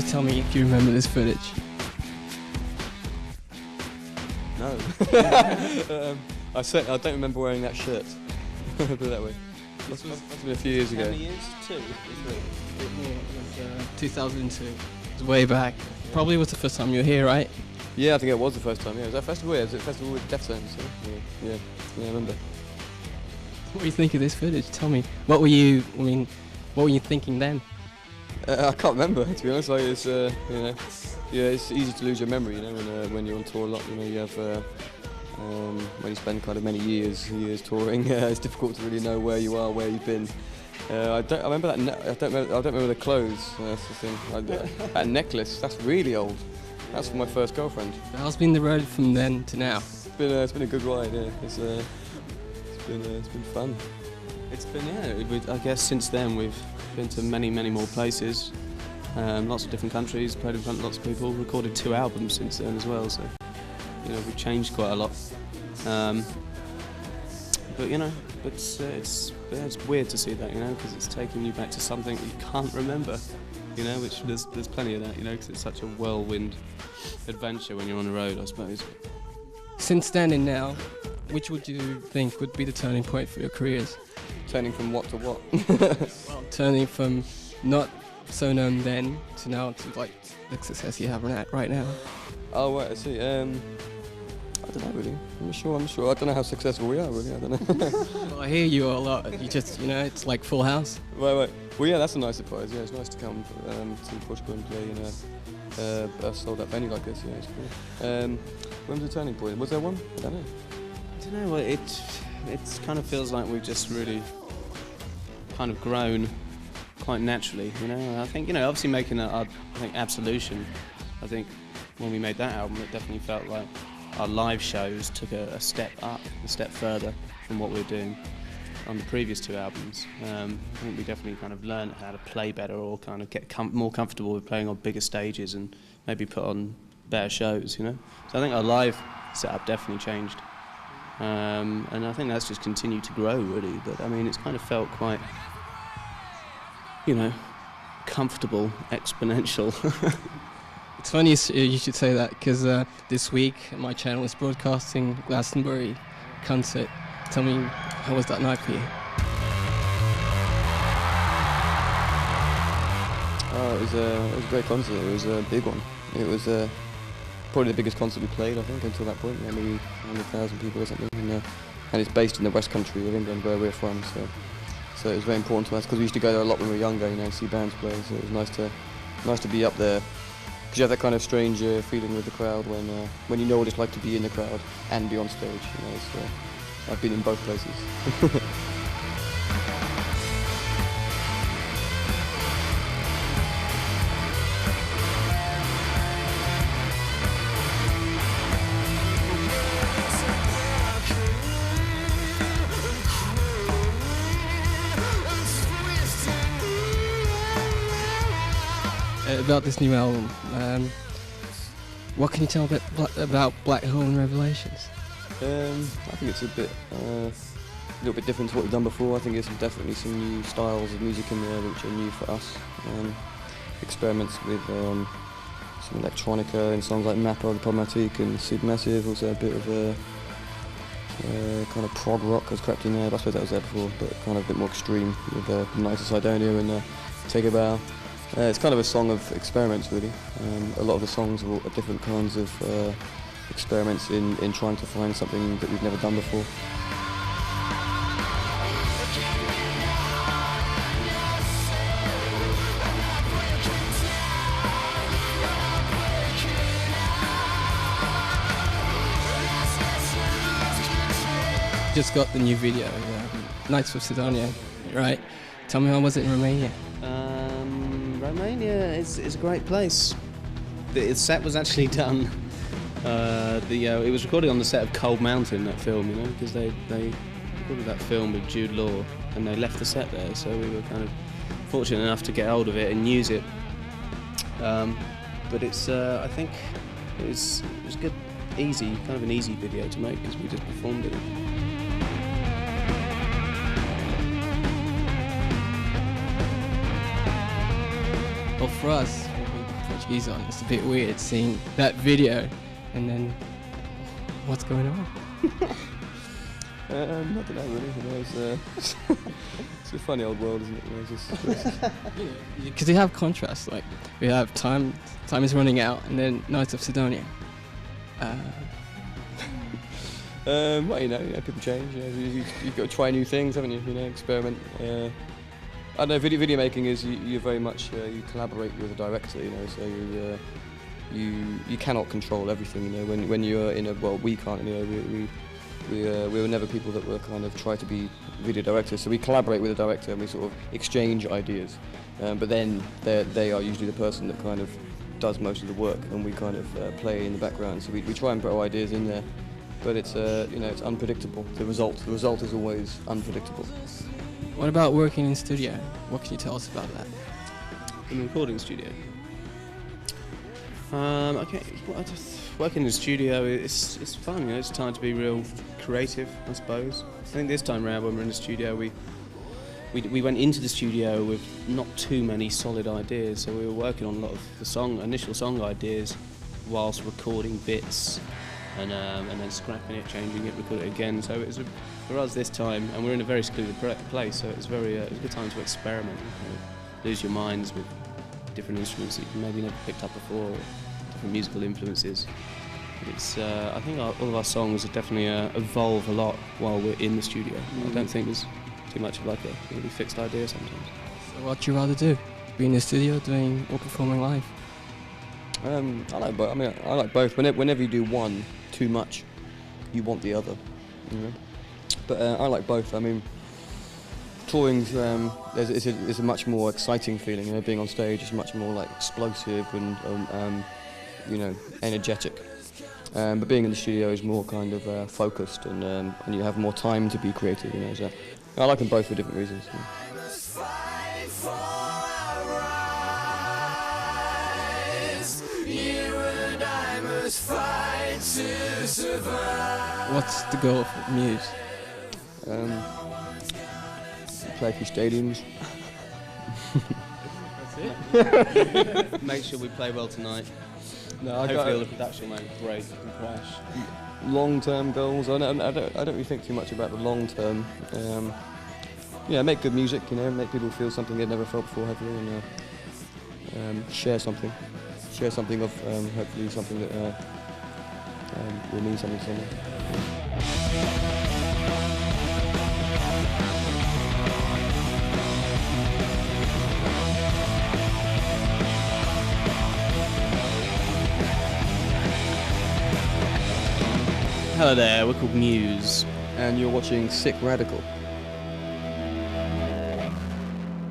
tell me if you remember this footage? No. I don't remember wearing that shirt. Put it that way. Must have been a few years ago. How many years? 2 or 3? 2002. It was way back. Probably was the first time you were here, right? Yeah, I think it was the first time. Yeah, was that festival? Yeah, was it a festival with Deftones? Yeah, I remember. What do you think of this footage? Tell me. What were you thinking then? I can't remember, to be honest. Like it's it's easy to lose your memory, when you're on tour a lot. You have when you spend kind of many years touring, it's difficult to really know where you are, where you've been. I remember that. I don't remember the clothes. That's the thing. That necklace. That's really old. That's for my first girlfriend. How's been the road from then to now? It's been a good ride. Yeah, it's been fun. It's been I guess since then we've been to many more places, lots of different countries, played in front of lots of people, recorded 2 albums since then as well. So we've changed quite a lot. But it's weird to see that, because it's taking you back to something that you can't remember, which there's plenty of that, because it's such a whirlwind adventure when you're on the road, I suppose. Since then and now, which would you think would be the turning point for your careers? Turning from what to what? Well, turning from not so known then to now to like the success you have right now. Oh right, I see. I don't know really. I'm sure. I don't know how successful we are really. I don't know. Well, I hear you a lot. You just, it's like Full House. Right. Well, yeah, that's a nice surprise. Yeah, it's nice to come to Portugal and play in a sold-out venue like this. Yeah, it's cool. When was the turning point? Was there one? I don't know. It kind of feels like we've just really kind of grown quite naturally. I think obviously making Absolution. I think when we made that album, it definitely felt like our live shows took a step up, a step further from what we were doing on the previous 2 albums. I think we definitely kind of learned how to play better, or kind of get more comfortable with playing on bigger stages and maybe put on better shows, So I think our live setup definitely changed. And I think that's just continued to grow really, but it's kind of felt quite, comfortable, exponential. It's funny you should say that, because this week my channel is broadcasting Glastonbury concert. Tell me, how was that night for you? Oh, it was a great concert. It was a big one. It was probably the biggest concert we played, I think, until that point. Maybe 100,000 people or something. And it's based in the West Country of England, where we're from. So it was very important to us, because we used to go there a lot when we were younger, and see bands play. So it was nice to be up there, because you have that kind of strange feeling with the crowd when you know what it's like to be in the crowd and be on stage. I've been in both places. About this new album, what can you tell about Black Hole and Revelations? I think it's a little bit different to what we've done before. I think there's definitely some new styles of music in there which are new for us. Experiments with some electronica in songs like Mappa, The Problematique and Supermassive. Also a bit of kind of prog rock has crept in there. I suppose that was there before, but kind of a bit more extreme with Nights of Sidonia and Take a Bow. It's kind of a song of experiments, really. A lot of the songs are different kinds of experiments in trying to find something that we've never done before. Just got the new video, Nights of Sidonia, right? Tell me, how was it in Romania? Romania is a great place. The set was actually done. It was recorded on the set of Cold Mountain, that film, because they recorded that film with Jude Law, and they left the set there. So we were kind of fortunate enough to get hold of it and use it. But it's I think it was good, kind of an easy video to make, because we just performed it. Well, for us, skis on. It's a bit weird seeing that video and then what's going on. I don't know really. You know, it's a funny old world, isn't it? You know, it's just Because you have contrast. Like we have time is running out, and then Knights of Sidonia. well, you know, people change. You know, you've got to try new things, haven't you? You know, experiment. I don't know. Video making is you very much you collaborate with a director. You know, so you cannot control everything. You know, when you're in a we can't. You know, we were never people that were kind of try to be video directors. So we collaborate with a director and we sort of exchange ideas. But then they are usually the person that kind of does most of the work, and we kind of play in the background. So we try and put our ideas in there. But it's you know, it's unpredictable. The result is always unpredictable. What about working in studio? What can you tell us about that? In the recording studio. Okay, well, just working in the studio, it's fun. You know, it's time to be real creative, I suppose. I think this time round when we're in the studio, we went into the studio with not too many solid ideas, so we were working on a lot of the initial song ideas, whilst recording bits. And then scrapping it, changing it, recording it again. So it was for us this time, and we're in a very secluded place, so it was it was a good time to experiment, and kind of lose your minds with different instruments that you maybe never picked up before, or different musical influences. But it's I think all of our songs definitely evolve a lot while we're in the studio. I don't think there's too much of like a really fixed idea sometimes. So what do you rather do? Be in the studio doing or performing live? I like both. I mean, I like both. Whenever you do one too much, you want the other. You know? But I like both. I mean, touring's is a much more exciting feeling. You know, being on stage is much more like explosive and you know, energetic. But being in the studio is more kind of focused, and you have more time to be creative. You know, so I like them both for different reasons. You know. What's the goal for Muse? Play a few stadiums. That's it. Make sure we play well tonight. No, hopefully all the production won't break and crash. Long-term goals. I don't really think too much about the long term. Yeah, make good music. You know, make people feel something they've never felt before, hopefully, and share something of hopefully something that will mean something to someone. Hello there, we're called Muse. And you're watching Sick Radical.